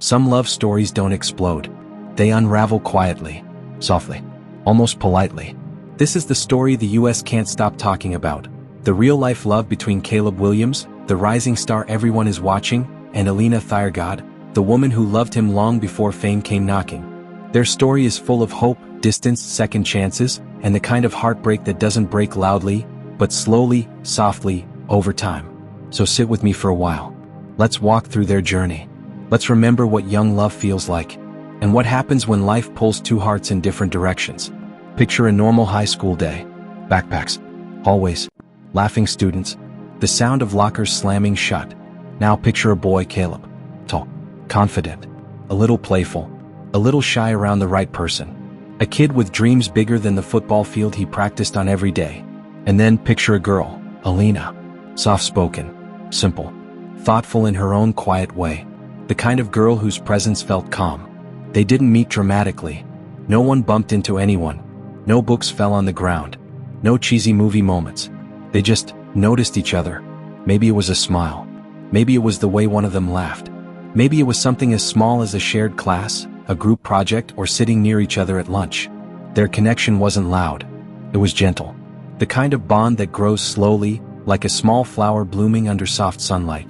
Some love stories don't explode. They unravel quietly, softly, almost politely. This is the story the US can't stop talking about. The real-life love between Caleb Williams, the rising star everyone is watching, and Alina Thyregod, the woman who loved him long before fame came knocking. Their story is full of hope, distance, second chances, and the kind of heartbreak that doesn't break loudly, but slowly, softly, over time. So sit with me for a while. Let's walk through their journey. Let's remember what young love feels like, and what happens when life pulls two hearts in different directions. Picture a normal high school day. Backpacks, hallways, laughing students, the sound of lockers slamming shut. Now picture a boy, Caleb. Tall, confident, a little playful, a little shy around the right person. A kid with dreams bigger than the football field he practiced on every day. And then picture a girl, Alina. Soft-spoken, simple, thoughtful in her own quiet way. The kind of girl whose presence felt calm. They didn't meet dramatically. No one bumped into anyone. No books fell on the ground. No cheesy movie moments. They just noticed each other. Maybe it was a smile. Maybe it was the way one of them laughed. Maybe it was something as small as a shared class, a group project, or sitting near each other at lunch. Their connection wasn't loud. It was gentle. The kind of bond that grows slowly, like a small flower blooming under soft sunlight.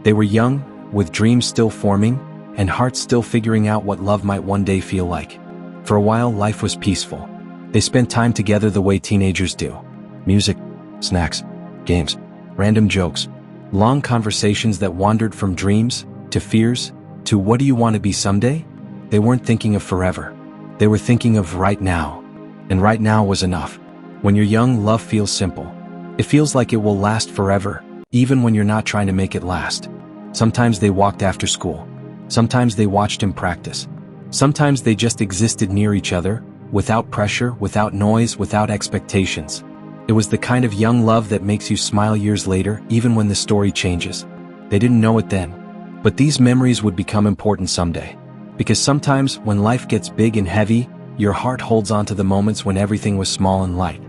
They were young, with dreams still forming, and hearts still figuring out what love might one day feel like. For a while, life was peaceful. They spent time together the way teenagers do. Music, snacks, games, random jokes, long conversations that wandered from dreams, to fears, to what do you want to be someday? They weren't thinking of forever. They were thinking of right now. And right now was enough. When you're young, love feels simple. It feels like it will last forever, even when you're not trying to make it last. Sometimes they walked after school. Sometimes they watched him practice. Sometimes they just existed near each other, without pressure, without noise, without expectations. It was the kind of young love that makes you smile years later, even when the story changes. They didn't know it then. But these memories would become important someday. Because sometimes, when life gets big and heavy, your heart holds on to the moments when everything was small and light.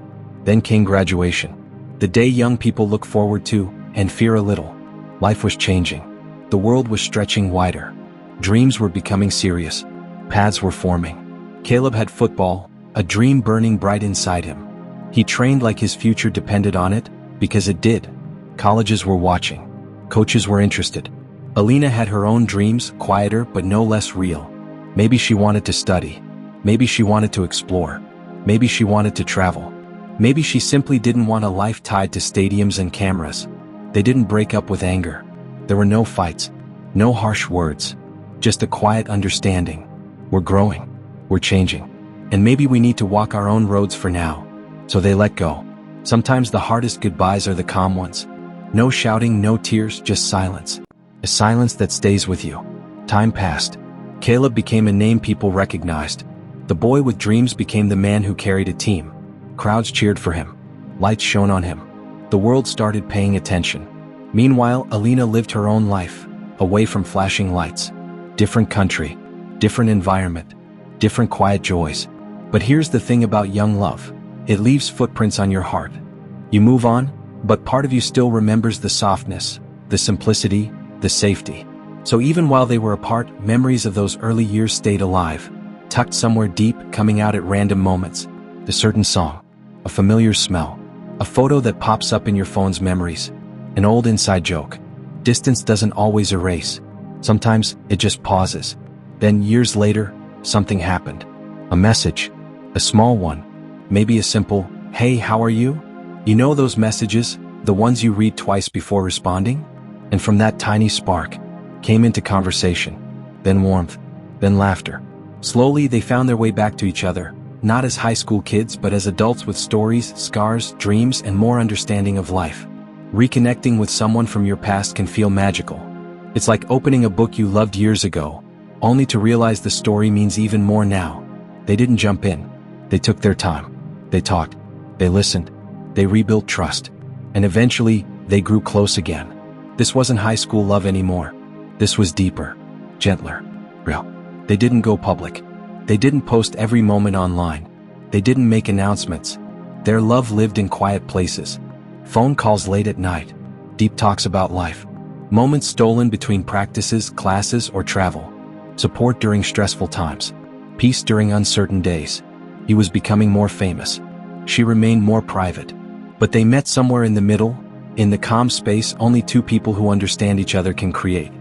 Then came graduation. The day young people look forward to, and fear a little. Life was changing. The world was stretching wider. Dreams were becoming serious. Paths were forming. Caleb had football, a dream burning bright inside him. He trained like his future depended on it, because it did. Colleges were watching. Coaches were interested. Alina had her own dreams, quieter but no less real. Maybe she wanted to study. Maybe she wanted to explore. Maybe she wanted to travel. Maybe she simply didn't want a life tied to stadiums and cameras. They didn't break up with anger. There were no fights, no harsh words, just a quiet understanding. We're growing. We're changing. And maybe we need to walk our own roads for now. So they let go. Sometimes the hardest goodbyes are the calm ones. No shouting, no tears, just silence. A silence that stays with you. Time passed. Caleb became a name people recognized. The boy with dreams became the man who carried a team. Crowds cheered for him. Lights shone on him. The world started paying attention. Meanwhile, Alina lived her own life, away from flashing lights. Different country, different environment, different quiet joys. But here's the thing about young love. It leaves footprints on your heart. You move on, but part of you still remembers the softness, the simplicity, the safety. So even while they were apart, memories of those early years stayed alive, tucked somewhere deep, coming out at random moments. A certain song, a familiar smell, a photo that pops up in your phone's memories, an old inside joke. Distance doesn't always erase. Sometimes it just pauses. Then years later, something happened. A message, a small one, maybe a simple, "Hey, how are you?" You know those messages, the ones you read twice before responding? And from that tiny spark, came into conversation, then warmth, then laughter. Slowly they found their way back to each other, not as high school kids but as adults with stories, scars, dreams, and more understanding of life. Reconnecting with someone from your past can feel magical. It's like opening a book you loved years ago, only to realize the story means even more now. They didn't jump in. They took their time. They talked. They listened. They rebuilt trust. And eventually, they grew close again. This wasn't high school love anymore. This was deeper, gentler, real. They didn't go public. They didn't post every moment online. They didn't make announcements. Their love lived in quiet places. Phone calls late at night. Deep talks about life. Moments stolen between practices, classes, or travel. support during stressful times, peace during uncertain days. He was becoming more famous. She remained more private. But they met somewhere in the middle, in the calm space only two people who understand each other can create.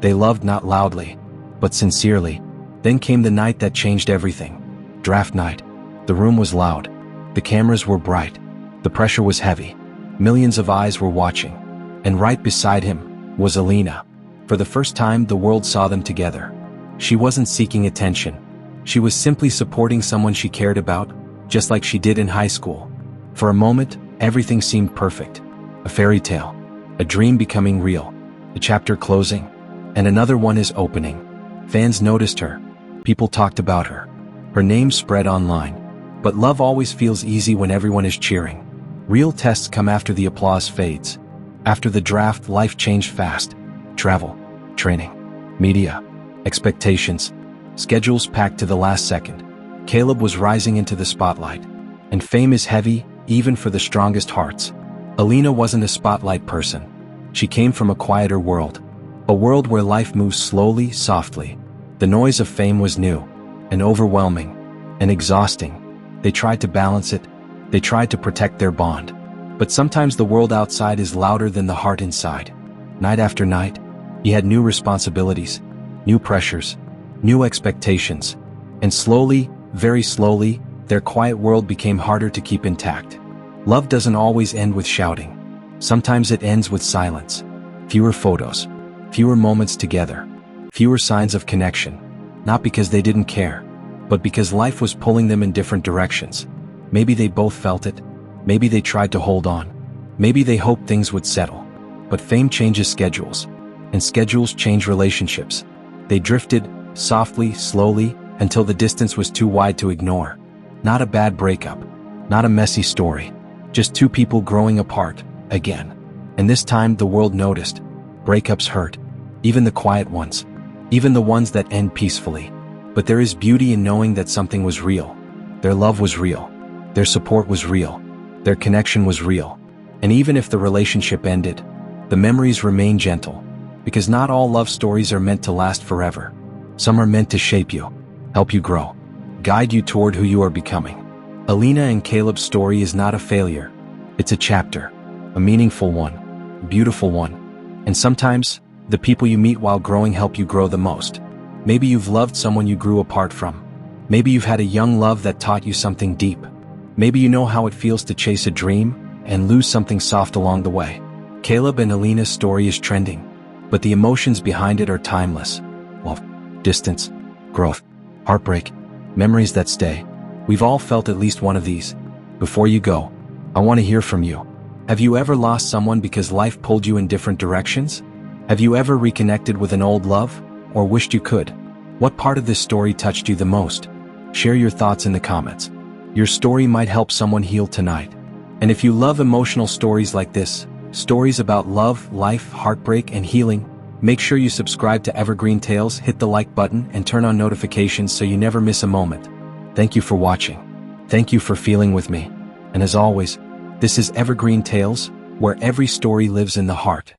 They loved not loudly, but sincerely. Then came the night that changed everything. Draft night. The room was loud. The cameras were bright. The pressure was heavy. Millions of eyes were watching. And right beside him was Alina. For the first time, the world saw them together. She wasn't seeking attention. She was simply supporting someone she cared about, just like she did in high school. For a moment, everything seemed perfect. A fairy tale. A dream becoming real. A chapter closing. And another one is opening. Fans noticed her. People talked about her. Her name spread online. But love always feels easy when everyone is cheering. Real tests come after the applause fades. After the draft, life changed fast. Travel, training, media, expectations, schedules packed to the last second. Caleb was rising into the spotlight. And fame is heavy, even for the strongest hearts. Alina wasn't a spotlight person. She came from a quieter world. A world where life moves slowly, softly. The noise of fame was new, and overwhelming, and exhausting. They tried to balance it. They tried to protect their bond. But sometimes the world outside is louder than the heart inside. Night after night, he had new responsibilities, new pressures, new expectations. And slowly, very slowly, their quiet world became harder to keep intact. Love doesn't always end with shouting. Sometimes it ends with silence. Fewer photos, fewer moments together, fewer signs of connection. Not because they didn't care, but because life was pulling them in different directions. Maybe they both felt it. Maybe they tried to hold on. Maybe they hoped things would settle. But fame changes schedules. And schedules change relationships. They drifted, softly, slowly, until the distance was too wide to ignore. Not a bad breakup. Not a messy story. Just two people growing apart, again. And this time the world noticed. Breakups hurt. Even the quiet ones. Even the ones that end peacefully. But there is beauty in knowing that something was real. Their love was real. Their support was real. Their connection was real. And even if the relationship ended, the memories remain gentle. Because not all love stories are meant to last forever. Some are meant to shape you, help you grow, guide you toward who you are becoming. Alina and Caleb's story is not a failure. It's a chapter. A meaningful one. A beautiful one. And sometimes, the people you meet while growing help you grow the most. Maybe you've loved someone you grew apart from. Maybe you've had a young love that taught you something deep. Maybe you know how it feels to chase a dream and lose something soft along the way. Caleb and Alina's story is trending, but the emotions behind it are timeless. Love, distance, growth, heartbreak, memories that stay. We've all felt at least one of these. Before you go, I want to hear from you. Have you ever lost someone because life pulled you in different directions? Have you ever reconnected with an old love, or wished you could? What part of this story touched you the most? Share your thoughts in the comments. Your story might help someone heal tonight. And if you love emotional stories like this, stories about love, life, heartbreak, and healing, make sure you subscribe to Evergreen Tales, hit the like button, and turn on notifications so you never miss a moment. Thank you for watching. Thank you for feeling with me. And as always, this is Evergreen Tales, where every story lives in the heart.